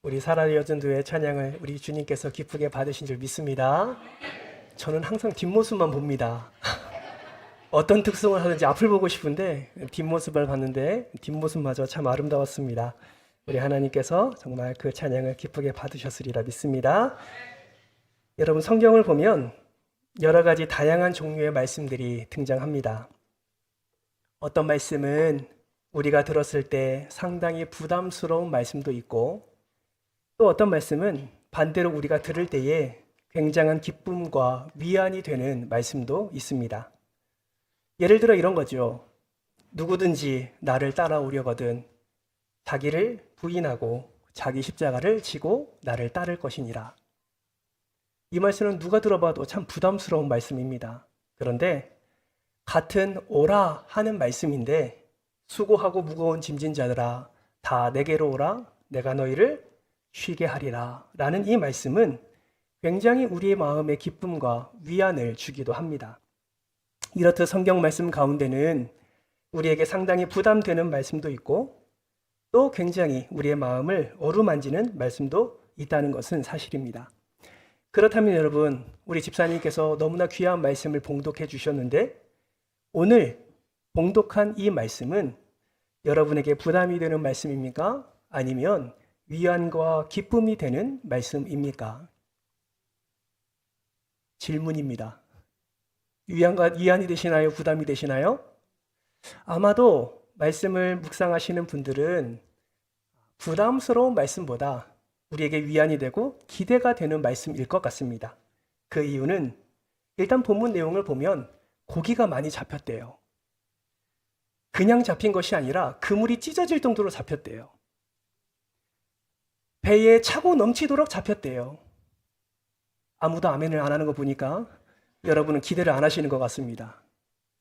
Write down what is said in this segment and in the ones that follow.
우리 사라의 여전도의 찬양을 우리 주님께서 기쁘게 받으신 줄 믿습니다. 저는 항상 뒷모습만 봅니다. 어떤 특성을 하는지 앞을 보고 싶은데 뒷모습을 봤는데 뒷모습마저 참 아름다웠습니다. 우리 하나님께서 정말 그 찬양을 기쁘게 받으셨으리라 믿습니다. 여러분, 성경을 보면 여러 가지 다양한 종류의 말씀들이 등장합니다. 어떤 말씀은 우리가 들었을 때 상당히 부담스러운 말씀도 있고, 또 어떤 말씀은 반대로 우리가 들을 때에 굉장한 기쁨과 위안이 되는 말씀도 있습니다. 예를 들어 이런 거죠. 누구든지 나를 따라오려거든 자기를 부인하고 자기 십자가를 지고 나를 따를 것이니라. 이 말씀은 누가 들어봐도 참 부담스러운 말씀입니다. 그런데 같은 오라 하는 말씀인데, 수고하고 무거운 짐진 자들아 다 내게로 오라 내가 너희를 쉬게 하리라 라는 이 말씀은 굉장히 우리의 마음에 기쁨과 위안을 주기도 합니다. 이렇듯 성경 말씀 가운데는 우리에게 상당히 부담되는 말씀도 있고, 또 굉장히 우리의 마음을 어루만지는 말씀도 있다는 것은 사실입니다. 그렇다면 여러분, 우리 집사님께서 너무나 귀한 말씀을 봉독해 주셨는데, 오늘 봉독한 이 말씀은 여러분에게 부담이 되는 말씀입니까? 아니면 위안과 기쁨이 되는 말씀입니까? 질문입니다. 위안이 되시나요? 부담이 되시나요? 아마도 말씀을 묵상하시는 분들은 부담스러운 말씀보다 우리에게 위안이 되고 기대가 되는 말씀일 것 같습니다. 그 이유는 일단 본문 내용을 보면 고기가 많이 잡혔대요. 그냥 잡힌 것이 아니라 그물이 찢어질 정도로 잡혔대요. 배에 차고 넘치도록 잡혔대요. 아무도 아멘을 안 하는 거 보니까 여러분은 기대를 안 하시는 것 같습니다.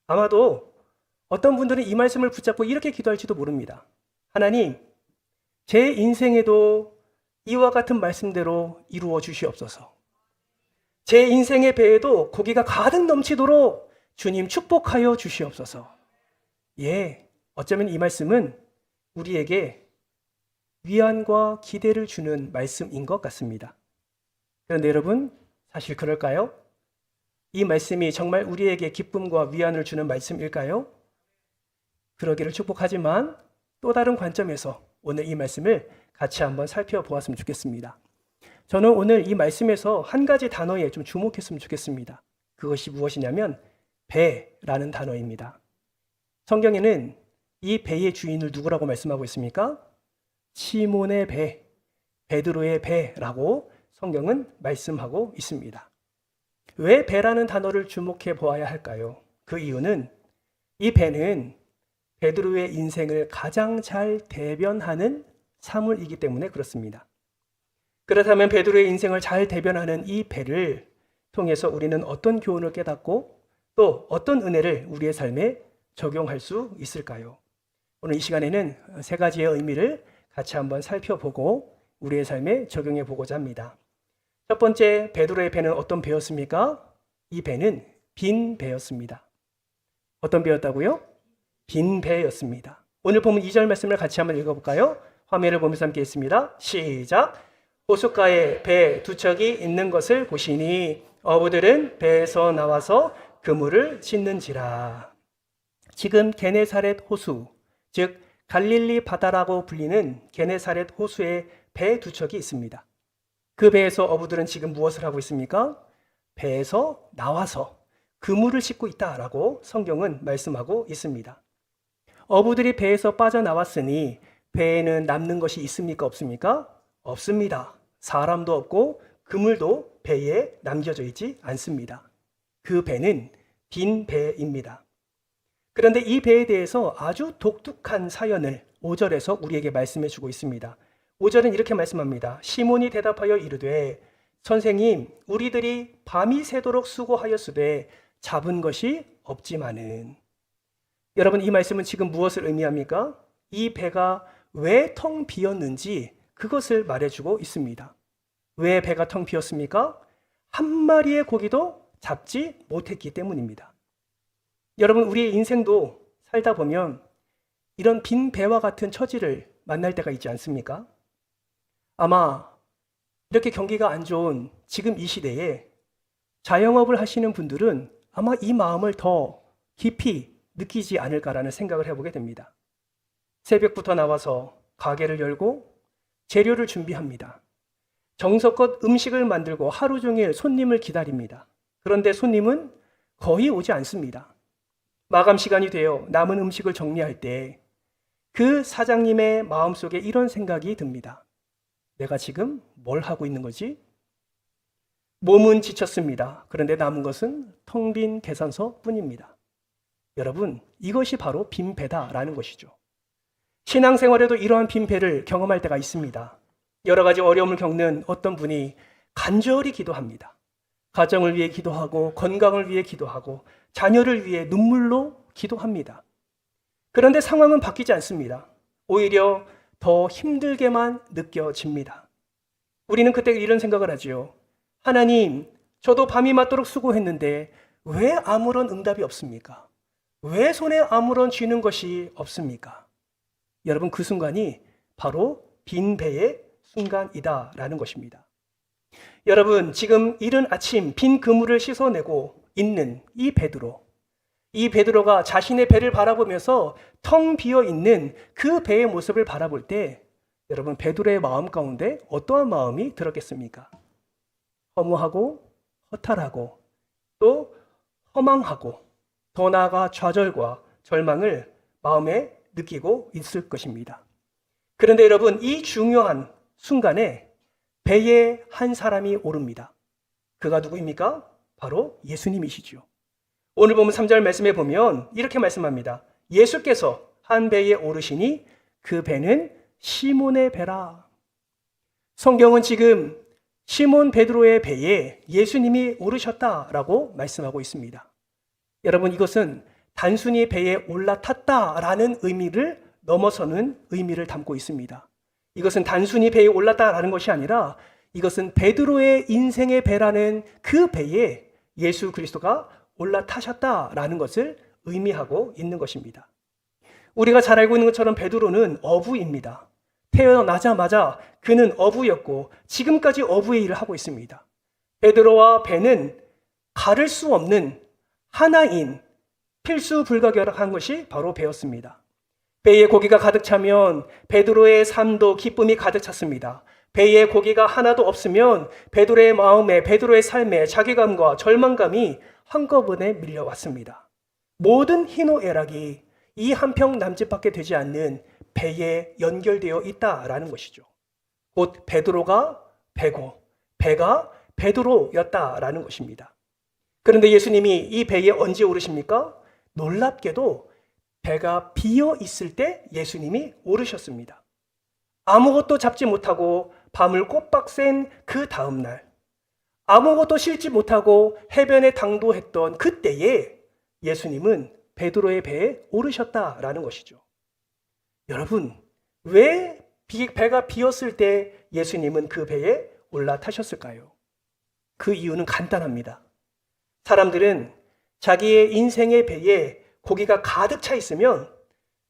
아마도 어떤 분들은 이 말씀을 붙잡고 이렇게 기도할지도 모릅니다. 하나님, 제 인생에도 이와 같은 말씀대로 이루어 주시옵소서. 제 인생의 배에도 고기가 가득 넘치도록 주님 축복하여 주시옵소서. 예, 어쩌면 이 말씀은 우리에게 위안과 기대를 주는 말씀인 것 같습니다. 그런데 여러분, 사실 그럴까요? 이 말씀이 정말 우리에게 기쁨과 위안을 주는 말씀일까요? 그러기를 축복하지만 또 다른 관점에서 오늘 이 말씀을 같이 한번 살펴보았으면 좋겠습니다. 저는 오늘 이 말씀에서 한 가지 단어에 좀 주목했으면 좋겠습니다. 그것이 무엇이냐면 배라는 단어입니다. 성경에는 이 배의 주인을 누구라고 말씀하고 있습니까? 시몬의 배, 베드로의 배라고 성경은 말씀하고 있습니다. 왜 배라는 단어를 주목해 보아야 할까요? 그 이유는 이 배는 베드로의 인생을 가장 잘 대변하는 사물이기 때문에 그렇습니다. 그렇다면 베드로의 인생을 잘 대변하는 이 배를 통해서 우리는 어떤 교훈을 깨닫고 또 어떤 은혜를 우리의 삶에 적용할 수 있을까요? 오늘 이 시간에는 세 가지의 의미를 같이 한번 살펴보고 우리의 삶에 적용해 보고자 합니다. 첫 번째, 베드로의 배는 어떤 배였습니까? 이 배는 빈 배였습니다. 어떤 배였다고요? 빈 배였습니다. 오늘 보면 2절 말씀을 같이 한번 읽어볼까요? 화면을 보면서 함께 읽습니다. 시작! 호숫가에 배 두 척이 있는 것을 보시니 어부들은 배에서 나와서 그물을 찢는지라. 지금 게네사렛 호수, 즉 갈릴리 바다라고 불리는 게네사렛 호수에 배 두 척이 있습니다. 그 배에서 어부들은 지금 무엇을 하고 있습니까? 배에서 나와서 그물을 싣고 있다라고 성경은 말씀하고 있습니다. 어부들이 배에서 빠져나왔으니 배에는 남는 것이 있습니까? 없습니까? 없습니다. 사람도 없고 그물도 배에 남겨져 있지 않습니다. 그 배는 빈 배입니다. 그런데 이 배에 대해서 아주 독특한 사연을 5절에서 우리에게 말씀해 주고 있습니다. 5절은 이렇게 말씀합니다. 시몬이 대답하여 이르되 선생님, 우리들이 밤이 새도록 수고하였으되 잡은 것이 없지만은. 여러분, 이 말씀은 지금 무엇을 의미합니까? 이 배가 왜 텅 비었는지 그것을 말해주고 있습니다. 왜 배가 텅 비었습니까? 한 마리의 고기도 잡지 못했기 때문입니다. 여러분, 우리의 인생도 살다 보면 이런 빈 배와 같은 처지를 만날 때가 있지 않습니까? 아마 이렇게 경기가 안 좋은 지금 이 시대에 자영업을 하시는 분들은 아마 이 마음을 더 깊이 느끼지 않을까라는 생각을 해보게 됩니다. 새벽부터 나와서 가게를 열고 재료를 준비합니다. 정성껏 음식을 만들고 하루 종일 손님을 기다립니다. 그런데 손님은 거의 오지 않습니다. 마감 시간이 되어 남은 음식을 정리할 때 그 사장님의 마음속에 이런 생각이 듭니다. 내가 지금 뭘 하고 있는 거지? 몸은 지쳤습니다. 그런데 남은 것은 텅 빈 계산서 뿐입니다. 여러분, 이것이 바로 빈배다라는 것이죠. 신앙생활에도 이러한 빈배를 경험할 때가 있습니다. 여러 가지 어려움을 겪는 어떤 분이 간절히 기도합니다. 가정을 위해 기도하고 건강을 위해 기도하고 자녀를 위해 눈물로 기도합니다. 그런데 상황은 바뀌지 않습니다. 오히려 더 힘들게만 느껴집니다. 우리는 그때 이런 생각을 하죠. 하나님, 저도 밤이 맞도록 수고했는데 왜 아무런 응답이 없습니까? 왜 손에 아무런 쥐는 것이 없습니까? 여러분, 그 순간이 바로 빈배의 순간이다라는 것입니다. 여러분, 지금 이른 아침 빈 그물을 씻어내고 있는 이 베드로가 자신의 배를 바라보면서 텅 비어 있는 그 배의 모습을 바라볼 때 여러분, 베드로의 마음 가운데 어떠한 마음이 들었겠습니까? 허무하고 허탈하고 또 허망하고 더 나아가 좌절과 절망을 마음에 느끼고 있을 것입니다. 그런데 여러분, 이 중요한 순간에 배에 한 사람이 오릅니다. 그가 누구입니까? 바로 예수님이시죠. 오늘 보면 3절 말씀에 보면 이렇게 말씀합니다. 예수께서 한 배에 오르시니 그 배는 시몬의 배라. 성경은 지금 시몬 베드로의 배에 예수님이 오르셨다라고 말씀하고 있습니다. 여러분, 이것은 단순히 배에 올라탔다라는 의미를 넘어서는 의미를 담고 있습니다. 이것은 단순히 배에 올랐다라는 것이 아니라 이것은 베드로의 인생의 배라는 그 배에 예수 그리스도가 올라타셨다라는 것을 의미하고 있는 것입니다. 우리가 잘 알고 있는 것처럼 베드로는 어부입니다. 태어나자마자 그는 어부였고 지금까지 어부의 일을 하고 있습니다. 베드로와 배는 가를 수 없는 하나인 필수 불가결한 것이 바로 배였습니다. 배에 고기가 가득 차면 베드로의 삶도 기쁨이 가득 찼습니다. 배에 고기가 하나도 없으면 베드로의 마음에, 베드로의 삶에 자괴감과 절망감이 한꺼번에 밀려왔습니다. 모든 희노애락이 이 한평 남짓밖에 되지 않는 배에 연결되어 있다라는 것이죠. 곧 베드로가 배고 배가 베드로였다라는 것입니다. 그런데 예수님이 이 배에 언제 오르십니까? 놀랍게도 배가 비어 있을 때 예수님이 오르셨습니다. 아무것도 잡지 못하고 밤을 꼬박 샌 그 다음날, 아무것도 싣지 못하고 해변에 당도했던 그때에 예수님은 베드로의 배에 오르셨다라는 것이죠. 여러분, 왜 배가 비었을 때 예수님은 그 배에 올라타셨을까요? 그 이유는 간단합니다. 사람들은 자기의 인생의 배에 고기가 가득 차 있으면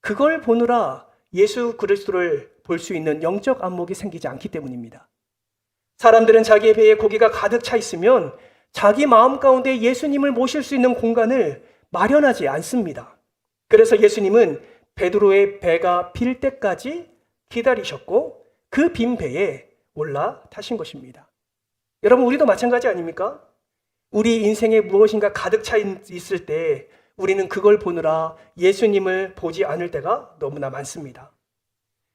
그걸 보느라 예수 그리스도를 볼 수 있는 영적 안목이 생기지 않기 때문입니다. 사람들은 자기의 배에 고기가 가득 차 있으면 자기 마음 가운데 예수님을 모실 수 있는 공간을 마련하지 않습니다. 그래서 예수님은 베드로의 배가 빌 때까지 기다리셨고 그 빈 배에 올라타신 것입니다. 여러분, 우리도 마찬가지 아닙니까? 우리 인생에 무엇인가 가득 차 있을 때 우리는 그걸 보느라 예수님을 보지 않을 때가 너무나 많습니다.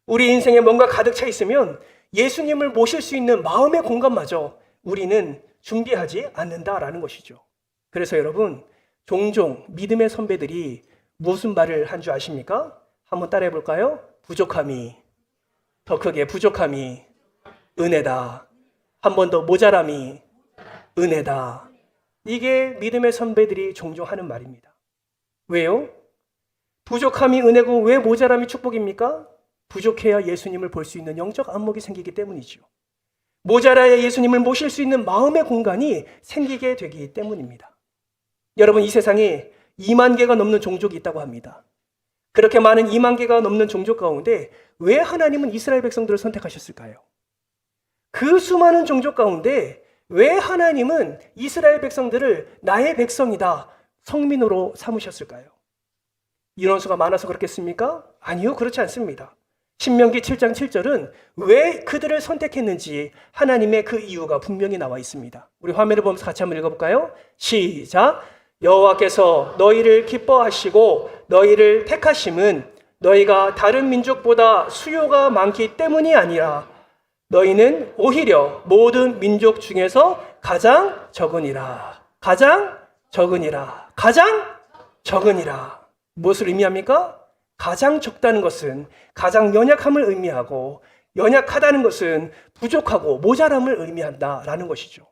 우리 인생에 뭔가 가득 차 있으면 예수님을 모실 수 있는 마음의 공간마저 우리는 준비하지 않는다라는 것이죠. 그래서 여러분, 종종 믿음의 선배들이 무슨 말을 한 줄 아십니까? 한번 따라해 볼까요? 부족함이, 더 크게 부족함이 은혜다. 한 번 더 모자람이 은혜다. 이게 믿음의 선배들이 종종 하는 말입니다. 왜요? 부족함이 은혜고 왜 모자람이 축복입니까? 부족해야 예수님을 볼 수 있는 영적 안목이 생기기 때문이죠. 모자라야 예수님을 모실 수 있는 마음의 공간이 생기게 되기 때문입니다. 여러분, 이 세상에 2만 개가 넘는 종족이 있다고 합니다. 그렇게 많은 2만 개가 넘는 종족 가운데 왜 하나님은 이스라엘 백성들을 선택하셨을까요? 그 수많은 종족 가운데 왜 하나님은 이스라엘 백성들을 나의 백성이다, 성민으로 삼으셨을까요? 인원수가 많아서 그렇겠습니까? 아니요, 그렇지 않습니다. 신명기 7장 7절은 왜 그들을 선택했는지 하나님의 그 이유가 분명히 나와 있습니다. 우리 화면을 보면서 같이 한번 읽어볼까요? 시작! 여호와께서 너희를 기뻐하시고 너희를 택하심은 너희가 다른 민족보다 수요가 많기 때문이 아니라 너희는 오히려 모든 민족 중에서 가장 적으니라. 가장 적으니라. 가장 적으니라. 무엇을 의미합니까? 가장 적다는 것은 가장 연약함을 의미하고, 연약하다는 것은 부족하고 모자람을 의미한다라는 것이죠.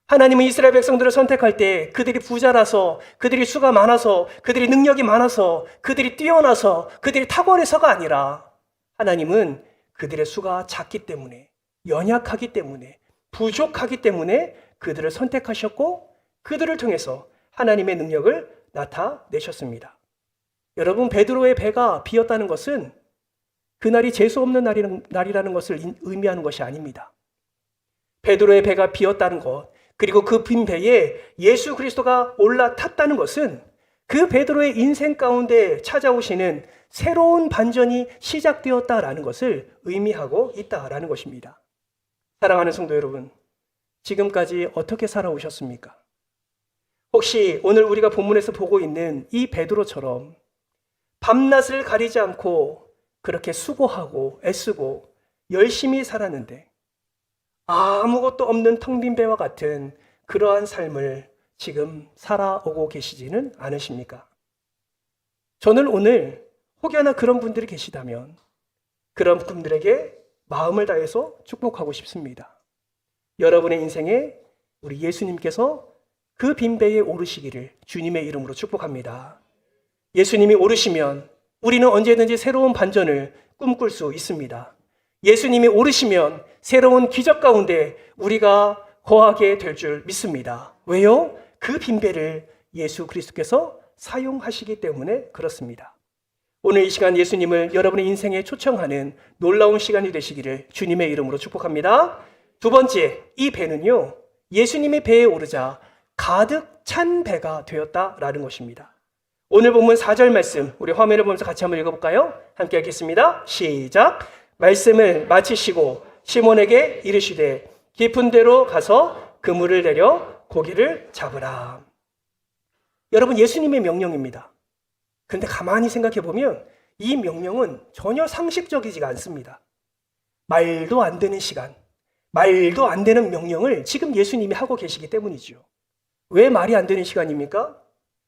하나님은 이스라엘 백성들을 선택할 때 그들이 부자라서, 그들이 수가 많아서, 그들이 능력이 많아서, 그들이 뛰어나서, 그들이 탁월해서가 아니라 하나님은 그들의 수가 작기 때문에, 연약하기 때문에, 부족하기 때문에 그들을 선택하셨고 그들을 통해서 하나님의 능력을 나타내셨습니다. 여러분, 베드로의 배가 비었다는 것은 그날이 재수 없는 날이라는 것을 의미하는 것이 아닙니다. 베드로의 배가 비었다는 것, 그리고 그 빈 배에 예수 그리스도가 올라탔다는 것은 그 베드로의 인생 가운데 찾아오시는 새로운 반전이 시작되었다라는 것을 의미하고 있다라는 것입니다. 사랑하는 성도 여러분, 지금까지 어떻게 살아오셨습니까? 혹시 오늘 우리가 본문에서 보고 있는 이 베드로처럼 밤낮을 가리지 않고 그렇게 수고하고 애쓰고 열심히 살았는데 아무것도 없는 텅 빈 배와 같은 그러한 삶을 지금 살아오고 계시지는 않으십니까? 저는 오늘 혹여나 그런 분들이 계시다면 그런 분들에게 마음을 다해서 축복하고 싶습니다. 여러분의 인생에 우리 예수님께서 그 빈배에 오르시기를 주님의 이름으로 축복합니다. 예수님이 오르시면 우리는 언제든지 새로운 반전을 꿈꿀 수 있습니다. 예수님이 오르시면 새로운 기적 가운데 우리가 거하게 될 줄 믿습니다. 왜요? 그 빈배를 예수 그리스도께서 사용하시기 때문에 그렇습니다. 오늘 이 시간 예수님을 여러분의 인생에 초청하는 놀라운 시간이 되시기를 주님의 이름으로 축복합니다. 두 번째, 이 배는요, 예수님의 배에 오르자 가득 찬 배가 되었다라는 것입니다. 오늘 본문 4절 말씀, 우리 화면을 보면서 같이 한번 읽어볼까요? 함께 읽겠습니다. 시작! 말씀을 마치시고 시몬에게 이르시되 깊은 데로 가서 그물을 내려 고기를 잡으라. 여러분, 예수님의 명령입니다. 근데 가만히 생각해 보면 이 명령은 전혀 상식적이지가 않습니다. 말도 안 되는 시간, 말도 안 되는 명령을 지금 예수님이 하고 계시기 때문이죠. 왜 말이 안 되는 시간입니까?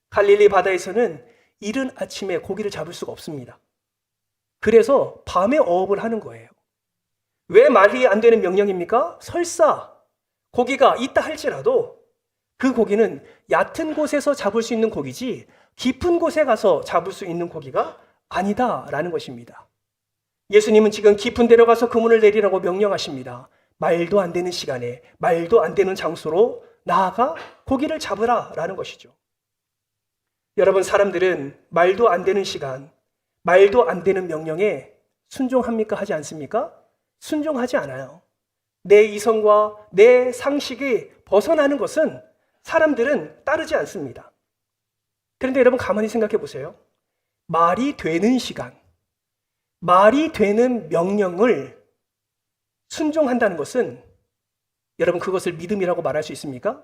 갈릴리 바다에서는 이른 아침에 고기를 잡을 수가 없습니다. 그래서 밤에 어업을 하는 거예요. 왜 말이 안 되는 명령입니까? 설사 고기가 있다 할지라도 그 고기는 얕은 곳에서 잡을 수 있는 고기지 깊은 곳에 가서 잡을 수 있는 고기가 아니다라는 것입니다. 예수님은 지금 깊은 데로 가서 그물을 내리라고 명령하십니다. 말도 안 되는 시간에, 말도 안 되는 장소로 나아가 고기를 잡으라라는 것이죠. 여러분, 사람들은 말도 안 되는 시간, 말도 안 되는 명령에 순종합니까? 하지 않습니까? 순종하지 않아요. 내 이성과 내 상식이 벗어나는 것은 사람들은 따르지 않습니다. 그런데 여러분, 가만히 생각해 보세요. 말이 되는 시간, 말이 되는 명령을 순종한다는 것은 여러분, 그것을 믿음이라고 말할 수 있습니까?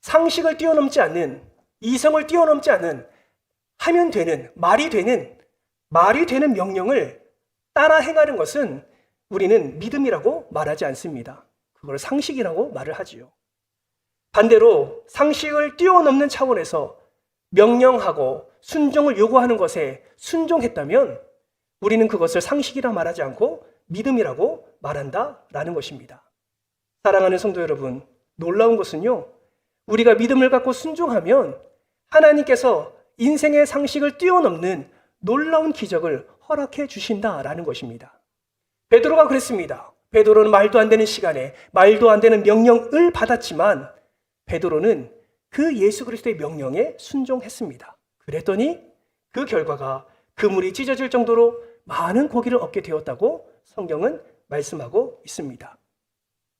상식을 뛰어넘지 않는, 이성을 뛰어넘지 않는, 하면 되는, 말이 되는 명령을 따라 행하는 것은 우리는 믿음이라고 말하지 않습니다. 그걸 상식이라고 말을 하지요. 반대로 상식을 뛰어넘는 차원에서 명령하고 순종을 요구하는 것에 순종했다면 우리는 그것을 상식이라 말하지 않고 믿음이라고 말한다라는 것입니다. 사랑하는 성도 여러분, 놀라운 것은요, 우리가 믿음을 갖고 순종하면 하나님께서 인생의 상식을 뛰어넘는 놀라운 기적을 허락해 주신다라는 것입니다. 베드로가 그랬습니다. 베드로는 말도 안 되는 시간에 말도 안 되는 명령을 받았지만 베드로는 그 예수 그리스도의 명령에 순종했습니다. 그랬더니 그 결과가 그물이 찢어질 정도로 많은 고기를 얻게 되었다고 성경은 말씀하고 있습니다.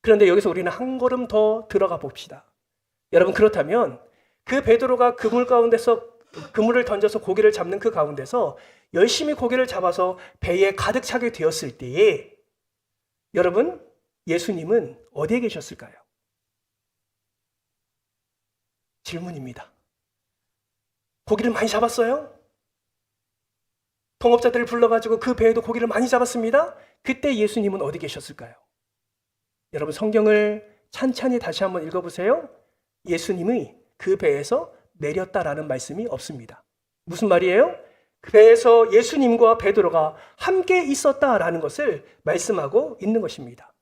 그런데 여기서 우리는 한 걸음 더 들어가 봅시다. 여러분, 그렇다면 그 베드로가 그물 가운데서 그물을 던져서 고기를 잡는 그 가운데서 열심히 고기를 잡아서 배에 가득 차게 되었을 때에 여러분, 예수님은 어디에 계셨을까요? 질문입니다. 고기를 많이 잡았어요? 동업자들을 불러가지고 그 배에도 고기를 많이 잡았습니다. 그때 예수님은 어디 계셨을까요? 여러분, 성경을 찬찬히 다시 한번 읽어보세요. 예수님이 그 배에서 내렸다라는 말씀이 없습니다. 무슨 말이에요? 그 배에서 예수님과 베드로가 함께 있었다라는 것을 말씀하고 있는 것입니다.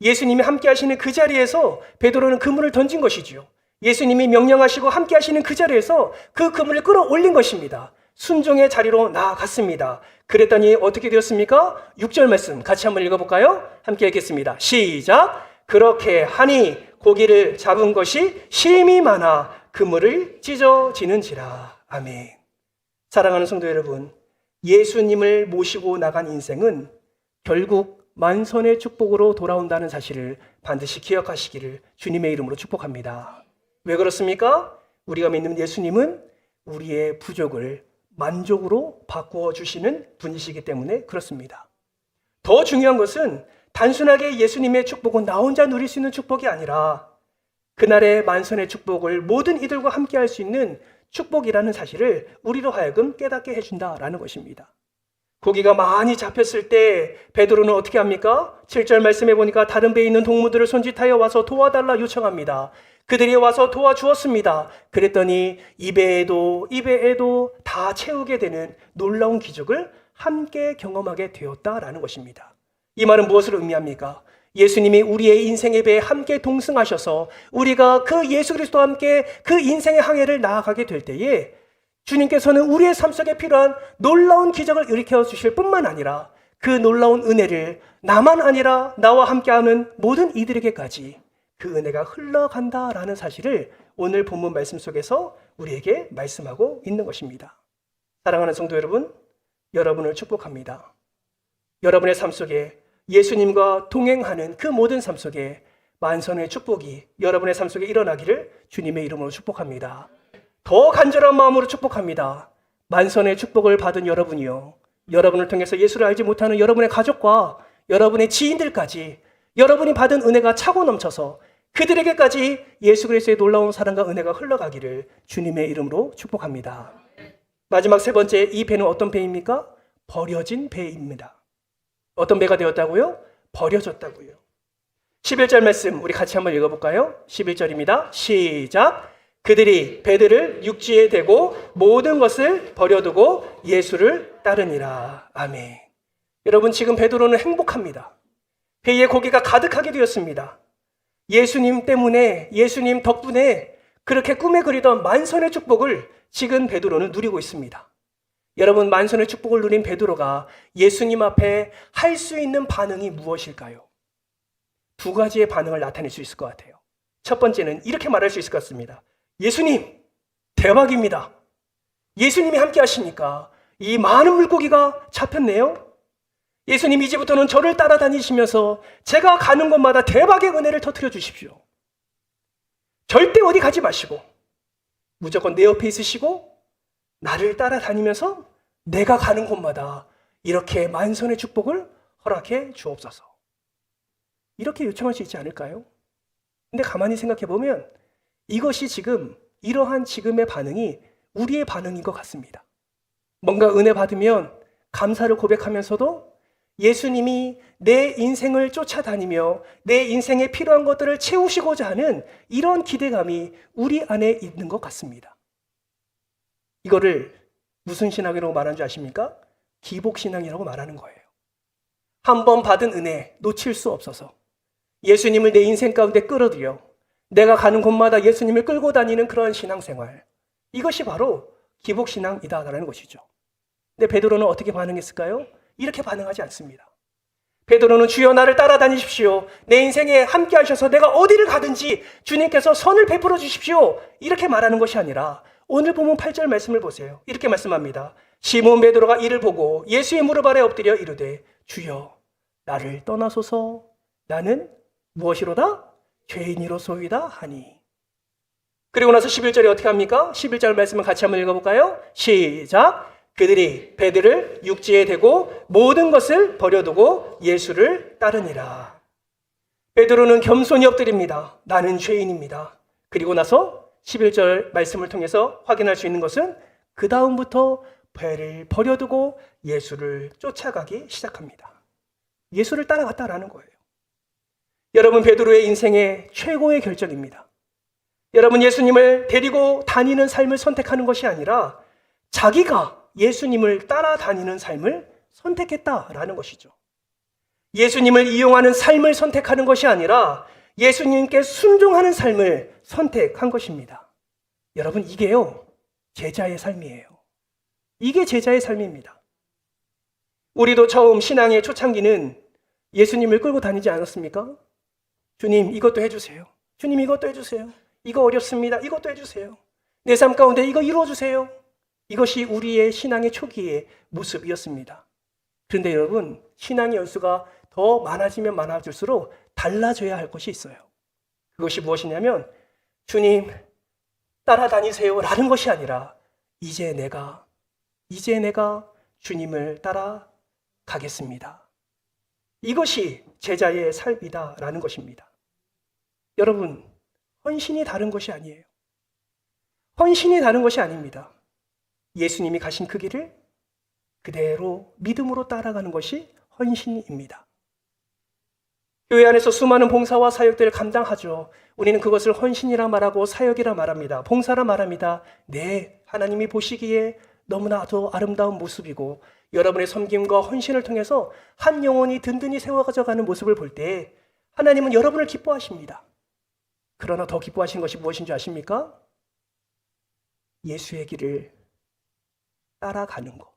예수님이 함께 하시는 그 자리에서 베드로는 그물을 던진 것이지요. 예수님이 명령하시고 함께 하시는 그 자리에서 그 그물을 끌어올린 것입니다. 순종의 자리로 나아갔습니다. 그랬더니 어떻게 되었습니까? 6절 말씀 같이 한번 읽어볼까요? 함께 읽겠습니다. 시작! 그렇게 하니 고기를 잡은 것이 심히 많아 그물을 찢어지는지라. 아멘. 사랑하는 성도 여러분, 예수님을 모시고 나간 인생은 결국 만선의 축복으로 돌아온다는 사실을 반드시 기억하시기를 주님의 이름으로 축복합니다. 왜 그렇습니까? 우리가 믿는 예수님은 우리의 부족을 만족으로 바꾸어 주시는 분이시기 때문에 그렇습니다. 더 중요한 것은 단순하게 예수님의 축복은 나 혼자 누릴 수 있는 축복이 아니라 그날의 만선의 축복을 모든 이들과 함께 할 수 있는 축복이라는 사실을 우리로 하여금 깨닫게 해준다라는 것입니다. 고기가 많이 잡혔을 때 베드로는 어떻게 합니까? 7절 말씀해 보니까 다른 배에 있는 동무들을 손짓하여 와서 도와달라 요청합니다. 그들이 와서 도와주었습니다. 그랬더니 이 배에도 다 채우게 되는 놀라운 기적을 함께 경험하게 되었다라는 것입니다. 이 말은 무엇을 의미합니까? 예수님이 우리의 인생의 배에 함께 동승하셔서 우리가 그 예수 그리스도와 함께 그 인생의 항해를 나아가게 될 때에 주님께서는 우리의 삶 속에 필요한 놀라운 기적을 일으켜 주실 뿐만 아니라 그 놀라운 은혜를 나만 아니라 나와 함께하는 모든 이들에게까지 그 은혜가 흘러간다라는 사실을 오늘 본문 말씀 속에서 우리에게 말씀하고 있는 것입니다. 사랑하는 성도 여러분, 여러분을 축복합니다. 여러분의 삶 속에 예수님과 동행하는 그 모든 삶 속에 만선의 축복이 여러분의 삶 속에 일어나기를 주님의 이름으로 축복합니다. 더 간절한 마음으로 축복합니다. 만선의 축복을 받은 여러분이요, 여러분을 통해서 예수를 알지 못하는 여러분의 가족과 여러분의 지인들까지 여러분이 받은 은혜가 차고 넘쳐서 그들에게까지 예수 그리스도의 놀라운 사랑과 은혜가 흘러가기를 주님의 이름으로 축복합니다. 마지막 세 번째, 이 배는 어떤 배입니까? 버려진 배입니다. 어떤 배가 되었다고요? 버려졌다고요. 11절 말씀 우리 같이 한번 읽어볼까요? 11절입니다. 시작! 그들이 배들을 육지에 대고 모든 것을 버려두고 예수를 따르니라. 아멘. 여러분, 지금 베드로는 행복합니다. 배에 고기가 가득하게 되었습니다. 예수님 때문에, 예수님 덕분에 그렇게 꿈에 그리던 만선의 축복을 지금 베드로는 누리고 있습니다. 여러분, 만선의 축복을 누린 베드로가 예수님 앞에 할 수 있는 반응이 무엇일까요? 두 가지의 반응을 나타낼 수 있을 것 같아요. 첫 번째는 이렇게 말할 수 있을 것 같습니다. 예수님, 대박입니다. 예수님이 함께 하시니까 이 많은 물고기가 잡혔네요. 예수님, 이제부터는 저를 따라다니시면서 제가 가는 곳마다 대박의 은혜를 터뜨려 주십시오. 절대 어디 가지 마시고 무조건 내 옆에 있으시고 나를 따라다니면서 내가 가는 곳마다 이렇게 만선의 축복을 허락해 주옵소서. 이렇게 요청할 수 있지 않을까요? 근데 가만히 생각해 보면 이것이 지금 이러한 지금의 반응이 우리의 반응인 것 같습니다. 뭔가 은혜 받으면 감사를 고백하면서도 예수님이 내 인생을 쫓아다니며 내 인생에 필요한 것들을 채우시고자 하는 이런 기대감이 우리 안에 있는 것 같습니다. 이거를 무슨 신앙이라고 말하는 줄 아십니까? 기복신앙이라고 말하는 거예요. 한 번 받은 은혜 놓칠 수 없어서 예수님을 내 인생 가운데 끌어들여 내가 가는 곳마다 예수님을 끌고 다니는 그런 신앙생활, 이것이 바로 기복신앙이다라는 것이죠. 근데 베드로는 어떻게 반응했을까요? 이렇게 반응하지 않습니다. 베드로는 주여 나를 따라다니십시오. 내 인생에 함께 하셔서 내가 어디를 가든지 주님께서 선을 베풀어 주십시오. 이렇게 말하는 것이 아니라 오늘 본문 8절 말씀을 보세요. 이렇게 말씀합니다. 시몬 베드로가 이를 보고 예수의 무릎 아래 엎드려 이르되 주여 나를 떠나소서 나는 무엇이로다? 죄인이로소이다 하니. 그리고 나서 11절에 어떻게 합니까? 11절 말씀을 같이 한번 읽어볼까요? 시작! 그들이 배들을 육지에 대고 모든 것을 버려두고 예수를 따르니라. 베드로는 겸손히 엎드립니다. 나는 죄인입니다. 그리고 나서 11절 말씀을 통해서 확인할 수 있는 것은 그 다음부터 배를 버려두고 예수를 쫓아가기 시작합니다. 예수를 따라갔다라는 거예요. 여러분, 베드로의 인생의 최고의 결정입니다. 여러분, 예수님을 데리고 다니는 삶을 선택하는 것이 아니라 자기가 예수님을 따라다니는 삶을 선택했다라는 것이죠. 예수님을 이용하는 삶을 선택하는 것이 아니라 예수님께 순종하는 삶을 선택한 것입니다. 여러분, 이게요, 제자의 삶이에요. 이게 제자의 삶입니다. 우리도 처음 신앙의 초창기는 예수님을 끌고 다니지 않았습니까? 주님, 이것도 해주세요. 주님, 이것도 해주세요. 이거 어렵습니다. 이것도 해주세요. 내 삶 가운데 이거 이루어주세요. 이것이 우리의 신앙의 초기의 모습이었습니다. 그런데 여러분, 신앙의 연수가 더 많아지면 많아질수록 달라져야 할 것이 있어요. 그것이 무엇이냐면 주님 따라다니세요 라는 것이 아니라 이제 내가 주님을 따라가겠습니다. 이것이 제자의 삶이다라는 것입니다. 여러분, 헌신이 다른 것이 아니에요. 헌신이 다른 것이 아닙니다. 예수님이 가신 그 길을 그대로 믿음으로 따라가는 것이 헌신입니다. 교회 안에서 수많은 봉사와 사역들을 감당하죠. 우리는 그것을 헌신이라 말하고 사역이라 말합니다. 봉사라 말합니다. 네, 하나님이 보시기에 너무나도 아름다운 모습이고 여러분의 섬김과 헌신을 통해서 한 영혼이 든든히 세워가져가는 모습을 볼 때 하나님은 여러분을 기뻐하십니다. 그러나 더 기뻐하신 것이 무엇인 줄 아십니까? 예수의 길을 따라가는 것.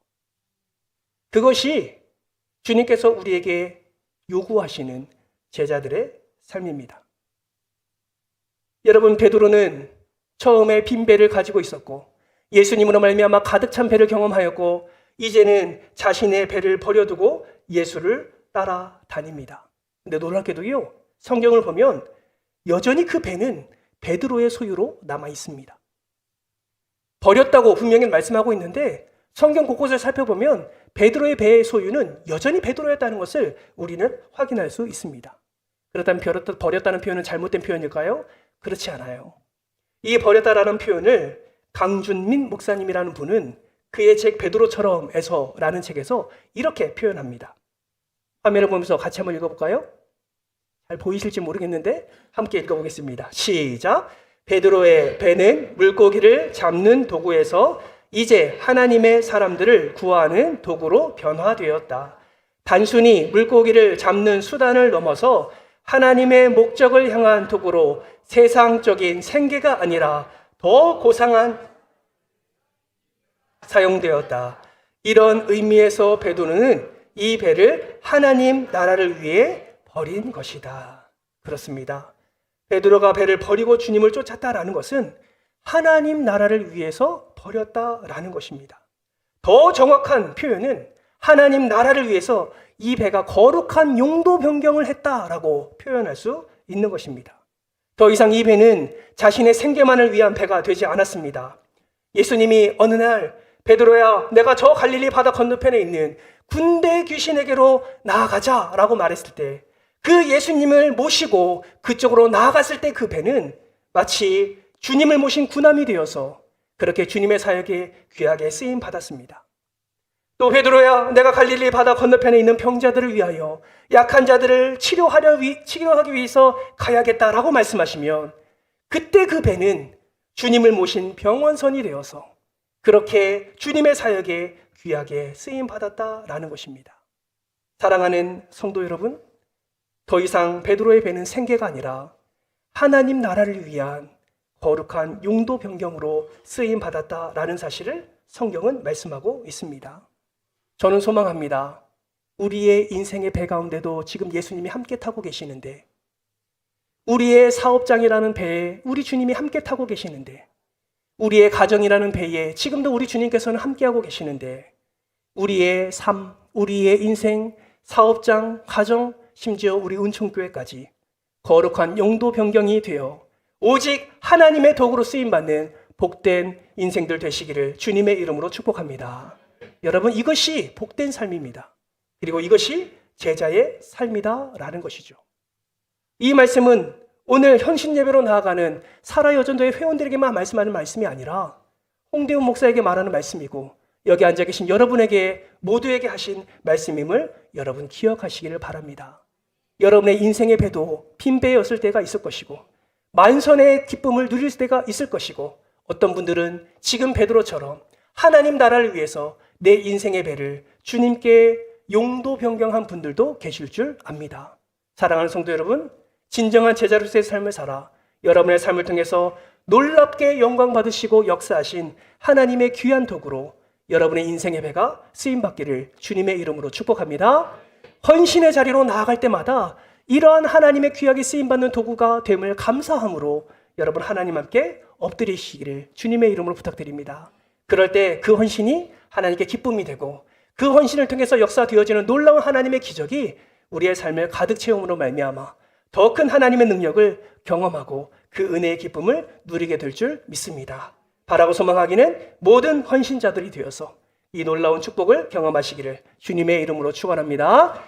그것이 주님께서 우리에게 요구하시는 제자들의 삶입니다. 여러분, 베드로는 처음에 빈 배를 가지고 있었고 예수님으로 말미암아 가득 찬 배를 경험하였고 이제는 자신의 배를 버려두고 예수를 따라다닙니다. 근데 놀랍게도요, 성경을 보면 여전히 그 배는 베드로의 소유로 남아 있습니다. 버렸다고 분명히 말씀하고 있는데 성경 곳곳을 살펴보면 베드로의 배의 소유는 여전히 베드로였다는 것을 우리는 확인할 수 있습니다. 그렇다면 버렸다는 표현은 잘못된 표현일까요? 그렇지 않아요. 이 버렸다라는 표현을 강준민 목사님이라는 분은 그의 책 베드로처럼에서라는 책에서 이렇게 표현합니다. 화면을 보면서 같이 한번 읽어볼까요? 잘 보이실지 모르겠는데 함께 읽어보겠습니다. 시작! 베드로의 배는 물고기를 잡는 도구에서 이제 하나님의 사람들을 구하는 도구로 변화되었다. 단순히 물고기를 잡는 수단을 넘어서 하나님의 목적을 향한 도구로 세상적인 생계가 아니라 더 고상한 사용되었다. 이런 의미에서 베드로는 이 배를 하나님 나라를 위해 버린 것이다. 그렇습니다. 베드로가 배를 버리고 주님을 쫓았다라는 것은 하나님 나라를 위해서 버렸다라는 것입니다. 더 정확한 표현은 하나님 나라를 위해서 이 배가 거룩한 용도 변경을 했다라고 표현할 수 있는 것입니다. 더 이상 이 배는 자신의 생계만을 위한 배가 되지 않았습니다. 예수님이 어느 날 베드로야, 내가 저 갈릴리 바다 건너편에 있는 군대 귀신에게로 나아가자라고 말했을 때 그 예수님을 모시고 그쪽으로 나아갔을 때 그 배는 마치 주님을 모신 군함이 되어서 그렇게 주님의 사역에 귀하게 쓰임 받았습니다. 또 베드로야, 내가 갈릴리 바다 건너편에 있는 병자들을 위하여 약한 자들을 치료하기 위해서 가야겠다라고 말씀하시면 그때 그 배는 주님을 모신 병원선이 되어서 그렇게 주님의 사역에 귀하게 쓰임 받았다라는 것입니다. 사랑하는 성도 여러분, 더 이상 베드로의 배는 생계가 아니라 하나님 나라를 위한 거룩한 용도 변경으로 쓰임 받았다라는 사실을 성경은 말씀하고 있습니다. 저는 소망합니다. 우리의 인생의 배 가운데도 지금 예수님이 함께 타고 계시는데, 우리의 사업장이라는 배에 우리 주님이 함께 타고 계시는데, 우리의 가정이라는 배에 지금도 우리 주님께서는 함께하고 계시는데, 우리의 삶, 우리의 인생, 사업장, 가정, 심지어 우리 은총교회까지 거룩한 용도 변경이 되어 오직 하나님의 도구로 쓰임받는 복된 인생들 되시기를 주님의 이름으로 축복합니다. 여러분, 이것이 복된 삶입니다. 그리고 이것이 제자의 삶이다라는 것이죠. 이 말씀은 오늘 현신 예배로 나아가는 사라여전도회 회원들에게만 말씀하는 말씀이 아니라 홍대훈 목사에게 말하는 말씀이고 여기 앉아 계신 여러분에게 모두에게 하신 말씀임을 여러분 기억하시기를 바랍니다. 여러분의 인생의 배도 빈배였을 때가 있을 것이고 만선의 기쁨을 누릴 때가 있을 것이고 어떤 분들은 지금 베드로처럼 하나님 나라를 위해서 내 인생의 배를 주님께 용도 변경한 분들도 계실 줄 압니다. 사랑하는 성도 여러분, 진정한 제자로서의 삶을 살아 여러분의 삶을 통해서 놀랍게 영광 받으시고 역사하신 하나님의 귀한 도구로 여러분의 인생의 배가 쓰임받기를 주님의 이름으로 축복합니다. 헌신의 자리로 나아갈 때마다 이러한 하나님의 귀하게 쓰임받는 도구가 됨을 감사함으로 여러분 하나님 함께 엎드리시기를 주님의 이름으로 부탁드립니다. 그럴 때 그 헌신이 하나님께 기쁨이 되고 그 헌신을 통해서 역사되어지는 놀라운 하나님의 기적이 우리의 삶을 가득 채움으로 말미암아 더 큰 하나님의 능력을 경험하고 그 은혜의 기쁨을 누리게 될 줄 믿습니다. 바라고 소망하기는 모든 헌신자들이 되어서 이 놀라운 축복을 경험하시기를 주님의 이름으로 축원합니다.